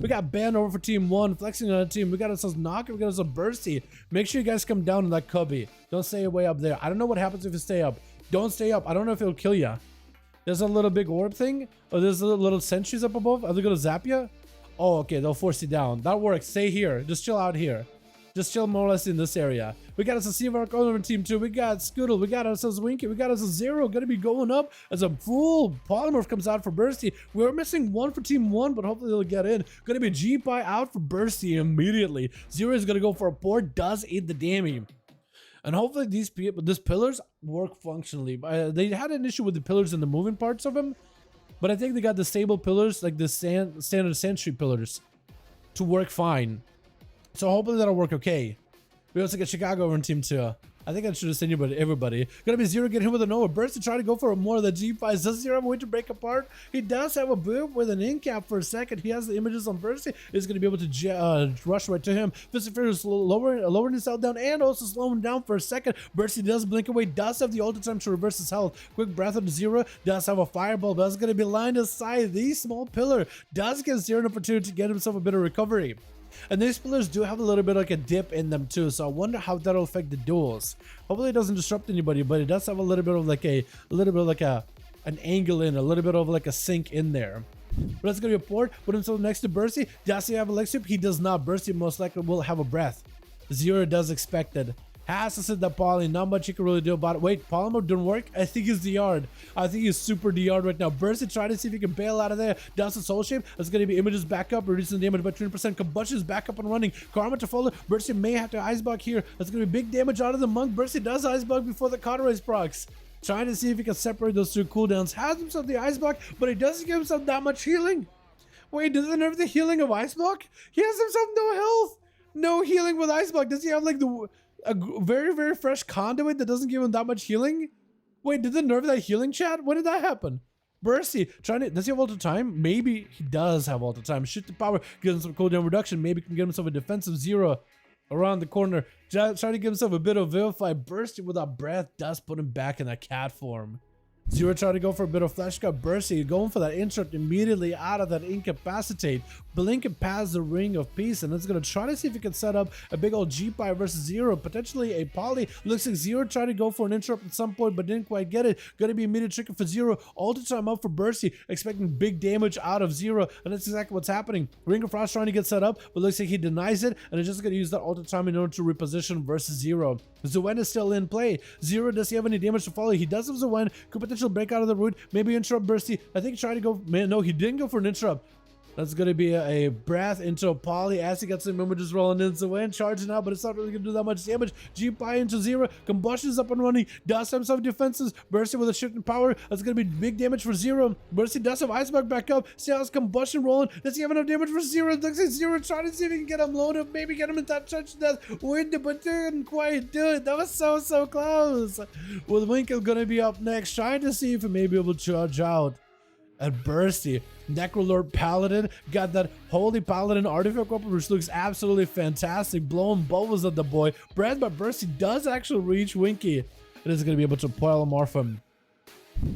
We got Ben over for team 1, flexing on a team. We got ourselves Knock, we got ourselves Bursty. Make sure you guys come down in that cubby. Don't stay way up there. I don't know what happens if you stay up. Don't stay up. I don't know if it'll kill you. There's a little big orb thing. Or there's a little sentries up above. Are they gonna zap you? Oh, okay, they'll force you down. That works. Stay here. Just chill out here. Just chill more or less in this area. We got us a Seavark over team 2. We got Scoodle. We got ourselves Winky. We got us a Zero. Gonna be going up as a full polymorph comes out for Bursty. We're missing 1 for team 1, but hopefully they'll get in. Gonna be G-Pie out for Bursty immediately. Zero is gonna go for a port. Does eat the damage. And hopefully these pillars work functionally. They had an issue with the pillars and the moving parts of them. But I think they got the stable pillars, like the standard sentry pillars, to work fine. So hopefully that'll work okay. We also get Chicago over in team 2. I think I should have sent everybody. Gonna be Zero get hit with a Nova Burst to try to go for more of the G5s. Does Zero have a way to break apart? He does have a boot with an in cap for a second. He has the images on Bursty. He's gonna be able to rush right to him. Fist of Fear is lowering his health down and also slowing down for a second. Bursty does blink away, does have the ulti time to reverse his health. Quick breath of Zero, does have a fireball, but that's gonna be lined aside. The small pillar does give Zero an opportunity to get himself a bit of recovery. And these pillars do have a little bit like a dip in them too, so I wonder how that'll affect the duels. Hopefully it doesn't disrupt anybody, but it does have a little bit of like an angle in, a little bit of like a sink in there. But that's gonna be a port. Put himself next to Bursty. Does he have a leg sweep? He does not. Bursty most likely will have a breath. Zero does expected. Has to sit that Poly, not much you can really do about it. Wait, Polymer didn't work? I think he's DR'd. I think he's super DR'd right now. Bursty trying to see if he can bail out of there. Does the Soul Shape. That's going to be Images back up, reducing the damage by 20%. Combustion is back up and running. Karma to follow. Bursty may have to Icebug here. That's going to be big damage out of the Monk. Bursty does Icebug before the Cauterize procs. Trying to see if he can separate those two cooldowns. Has himself the Icebug, but he doesn't give himself that much healing. Wait, does he nerf the healing of Icebug? He has himself no health. No healing with Icebug. Does he have like a very, very fresh conduit that doesn't give him that much healing? Wait, did they nerf that healing, chat? When did that happen? Bursty, does he have ulti time? Maybe he does have ulti time. Shift to power, get him some cooldown reduction. Maybe he can get himself a defensive Zero around the corner. Trying to give himself a bit of Vivify. Bursty without breath does put him back in that cat form. Zero trying to go for a bit of flash cut. Bursty going for that interrupt immediately out of that incapacitate. Blink and pass the Ring of Peace, and it's going to try to see if he can set up a big old G-Pie versus Zero, potentially a Poly. Looks like Zero tried to go for an interrupt at some point, but didn't quite get it. Going to be immediate trigger for Zero. Ulti time up for Bursty, expecting big damage out of Zero, and that's exactly what's happening. Ring of Frost trying to get set up, but looks like he denies it, and is just going to use that ulti time in order to reposition versus Zero. Zuen is still in play. Zero, does he have any damage to follow? He does have Zuen. Could potentially break out of the root. Maybe interrupt Bursty. I think he tried to go. Man, no, he didn't go for an interrupt. That's going to be a breath into a Poly as he gets some images rolling in. Zuen charging out, but it's not really going to do that much damage. G-Pie into Zero. Combustion is up and running. Does have some defenses. Bursty with a shift in power. That's going to be big damage for Zero. Bursty does have Icebug back up. See how his Combustion rolling. Does he have enough damage for Zero? Looks like Zero trying to see if he can get him loaded. Maybe get him in that touch death window, but didn't quite do it. That was so close. With Winkle going to be up next, trying to see if he may be able to charge out at Bursty. Necrolord Paladin got that Holy Paladin artifact weapon, which looks absolutely fantastic, blowing bubbles at the boy. Breath by Bursty does actually reach Winky. It is going to be able to polymorph him.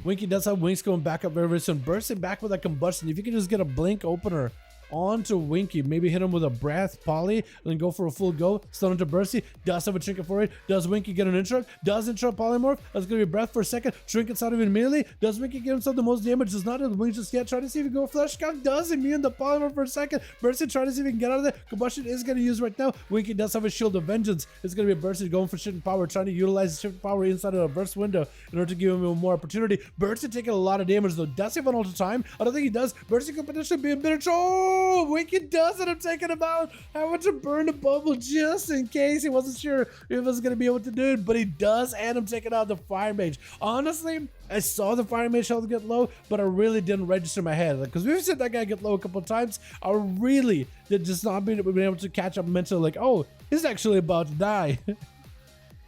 Winky does have wings going back up very soon. Bursty back with that combustion. If you can just get a blink opener onto Winky, maybe hit him with a breath Poly, and then go for a full go. Stun into Bursty. Does have a trinket for it. Does Winky get an interrupt? Does interrupt polymorph? That's gonna be a breath for a second. Trinkets out of it immediately. Does Winky get himself the most damage? Does not have the wings just yet. Try to see if he can go flesh count. Does immune the polymorph for a second. Bursty trying to see if he can get out of there. Combustion is gonna use right now. Winky does have a shield of vengeance. It's gonna be a Bursty going for shift and power, trying to utilize the shift power inside of a burst window in order to give him more opportunity. Bursty taking a lot of damage though. Does he have an ulti time? I don't think he does. Bursty could potentially be a bit of trouble. Winky does it. I'm taking him out. I want to burn a bubble just in case. He wasn't sure if he was going to be able to do it, but he does, and I'm taking out the Fire Mage. Honestly, I saw the Fire Mage health get low, but I really didn't register in my head. Because we've seen that guy get low a couple of times. I really did just not been able to catch up mentally, like, oh, he's actually about to die.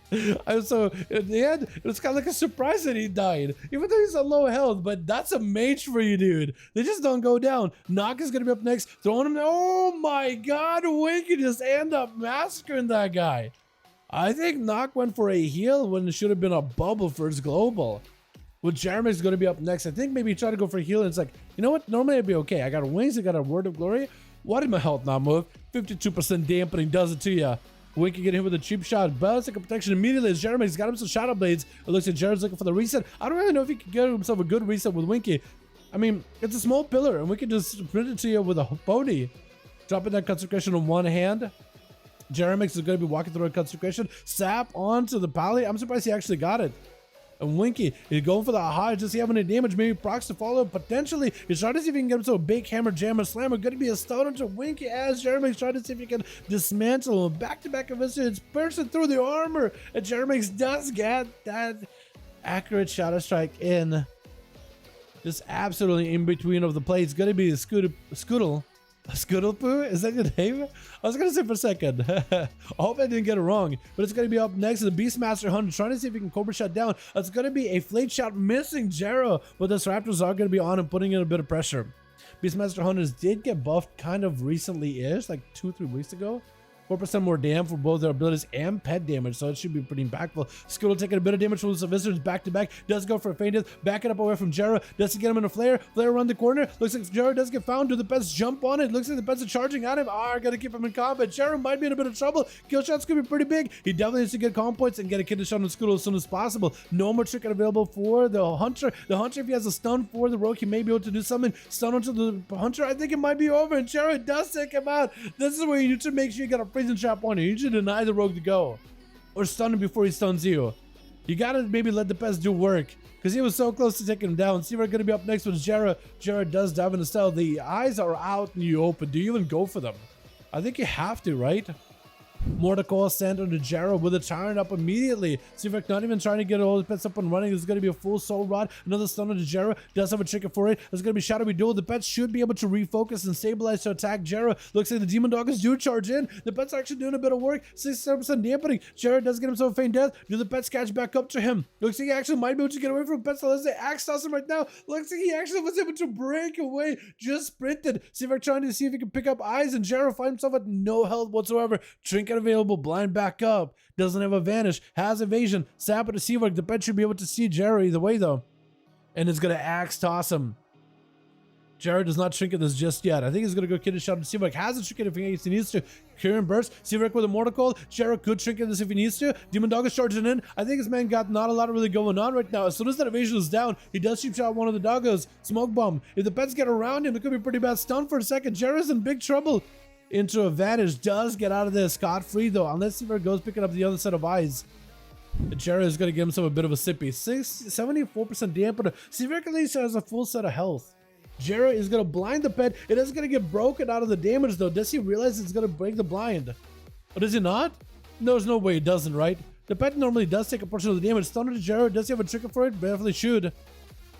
So in the end, it was kind of like a surprise that he died, even though he's at low health. But that's a mage for you, dude. They just don't go down. Knock is gonna be up next, throwing him. Oh my God, Winky just end up massacring that guy. I think Knock went for a heal when it should have been a bubble for his global. Well, Jeremy's gonna be up next. I think maybe he tried to go for a heal, and it's like, you know what? Normally I'd be okay. I got wings. I got a word of glory. Why did my health not move? 52% dampening does it to ya. Winky getting hit with a cheap shot. Ballistic protection immediately as Jeremy's got him some Shadow Blades. It looks like Jared's looking for the reset. I don't really know if he can get himself a good reset with Winky. I mean, it's a small pillar, and we can just sprint it to you with a pony. Dropping that Consecration in one hand. Jeremix is going to be walking through a Consecration. Sap onto the Pally. I'm surprised he actually got it. And Winky is going for the high. Does he have any damage? Maybe procs to follow. Potentially, he's trying to see if he can get himself a big hammer, jammer, slammer. Going to be a stone onto Winky as Jeremix trying to see if he can dismantle him. Back-to-back events. It's piercing through the armor. And Jeremix does get that accurate Shadow Strike in. Just absolutely in between of the plates. Going to be a Scoodle. Scoodlepoo? Is that your name? I was gonna say for a second. I hope I didn't get it wrong. But it's gonna be up next to the Beastmaster Hunter, trying to see if he can Cobra Shot down. It's gonna be a Flate Shot missing Jero, but the Raptors are gonna be on and putting in a bit of pressure. Beastmaster Hunters did get buffed kind of recently-ish, like 2-3 weeks ago. 4% more damage for both their abilities and pet damage, so it should be pretty impactful. Skittle taking a bit of damage from the visitors back to back. Does go for a feint death, back it up away from Jera. Does he get him in a flare? Flare around the corner. Looks like Jera does get found. Do the pets jump on it? Looks like the pets are charging at him. Gotta keep him in combat. Jera might be in a bit of trouble. Kill shots could be pretty big. He definitely needs to get calm points and get a kid to shot on Skittle as soon as possible. No more trick available for the Hunter. The Hunter, if he has a stun for the Rogue, he may be able to do something. Stun onto the Hunter. I think it might be over, and Jera does take him out. This is where you need to make sure you got a freezing trap on you. You should deny the Rogue to go, or stun him before he stuns you. You gotta maybe let the pest do work, because he was so close to taking him down. See, we're gonna be up next with Jera. Jera does dive in the cell. The eyes are out in the open. Do you even go for them? I think you have to, right? Mordecai sent on to Jera with a Tyrant up immediately. Seaverk not even trying to get all the pets up and running. There's going to be a full Soul Rod. Another stun on to Jera. Does have a trigger for it. There's going to be Shadowy Duel. The pets should be able to refocus and stabilize to attack Jera. Looks like the Demon Doggers do charge in. The pets are actually doing a bit of work. 67% dampening. Jera does get himself a feint death. Do the pets catch back up to him? Looks like he actually might be able to get away from pets. So let's say Axe toss him right now. Looks like he actually was able to break away. Just sprinted. Seaverk trying to see if he can pick up eyes, and Jera finds himself at no health whatsoever. Trinket available. Blind back up. Doesn't have a vanish. Has evasion. Sap it to Seaverk. The pet should be able to see Jera either way though. And is going to Axe toss him. Jera does not trinket this just yet. I think he's going to go kid a shot at Seaverk. Has a trinket if he needs to. Kieran burst. Seaverk with a Mortal Coil. Jera could trinket this if he needs to. Demon Dog is charging in. I think this man got not a lot really going on right now. As soon as that evasion is down, he does cheap shot one of the doggos. Smoke bomb. If the pets get around him, it could be pretty bad stun for a second. Jera's in big trouble. Into advantage, does get out of this scot-free though, unless Seaverk goes picking up the other set of eyes. Jera is going to give himself a bit of a sippy. 74% dampener. Seaverk at least has a full set of health. Jera is going to blind the pet. It is going to get broken out of the damage though. Does he realize it's going to break the blind? Or does he not? No, there's no way he doesn't, right? The pet normally does take a portion of the damage. Thunder to Jera. Does he have a trigger for it? Definitely should.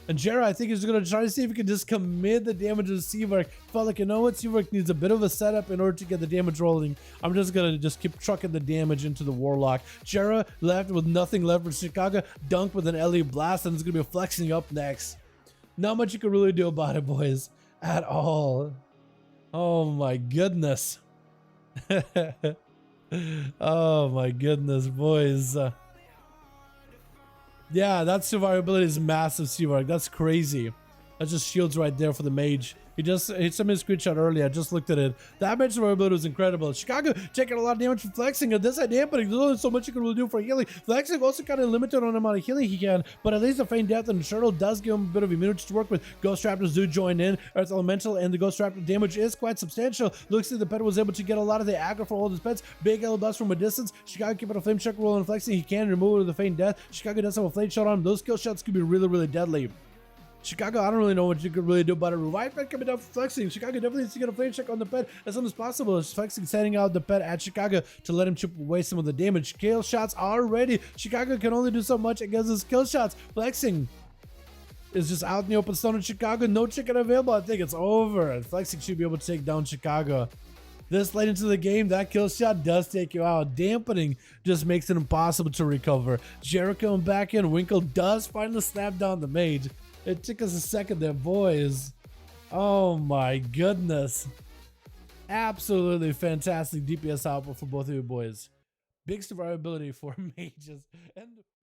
And Jera, I think, is going to try to see if he can just commit the damage to Seaverk. Felt like, you know what? Seaverk needs a bit of a setup in order to get the damage rolling. I'm just going to keep trucking the damage into the Warlock. Jera left with nothing left for Chicago. Dunked with an LE Blast, and it's going to be flexing up next. Not much you can really do about it, boys. At all. Oh, my goodness. Oh, my goodness, boys. Yeah, that survivability is massive, Seaverk. That's crazy. That's just shields right there for the mage. He sent me a screenshot earlier. I just looked at it. That mage survivability was incredible. Chicago taking a lot of damage from flexing, and this idea, but there's only so much you can really do for healing. Flexing also kind of limited on the amount of healing he can, but at least the feint death and turtle does give him a bit of immunity to work with. Ghost Raptors do join in. Earth Elemental and the Ghost Raptor damage is quite substantial. Looks like the pet was able to get a lot of the aggro for all his pets. Big yellow blast from a distance. Chicago keeping a flame check roll and flexing. He can remove it with the feint death. Chicago does have a flame shot on him. Those kill shots could be really, really deadly. Chicago, I don't really know what you could really do about it. Revive pet coming down for flexing. Chicago definitely needs to get a flame check on the pet as soon as possible. Flexing sending out the pet at Chicago to let him chip away some of the damage. Kill shots are ready. Chicago can only do so much against his kill shots. Flexing is just out in the open stone in Chicago. No chicken available. I think it's over. And Flexing should be able to take down Chicago. This late into the game, that kill shot does take you out. Dampening just makes it impossible to recover. Jericho back in. Winkle does finally snap down the mage. It took us a second there, boys. Oh my goodness. Absolutely fantastic DPS output for both of you boys. Big survivability for mages. And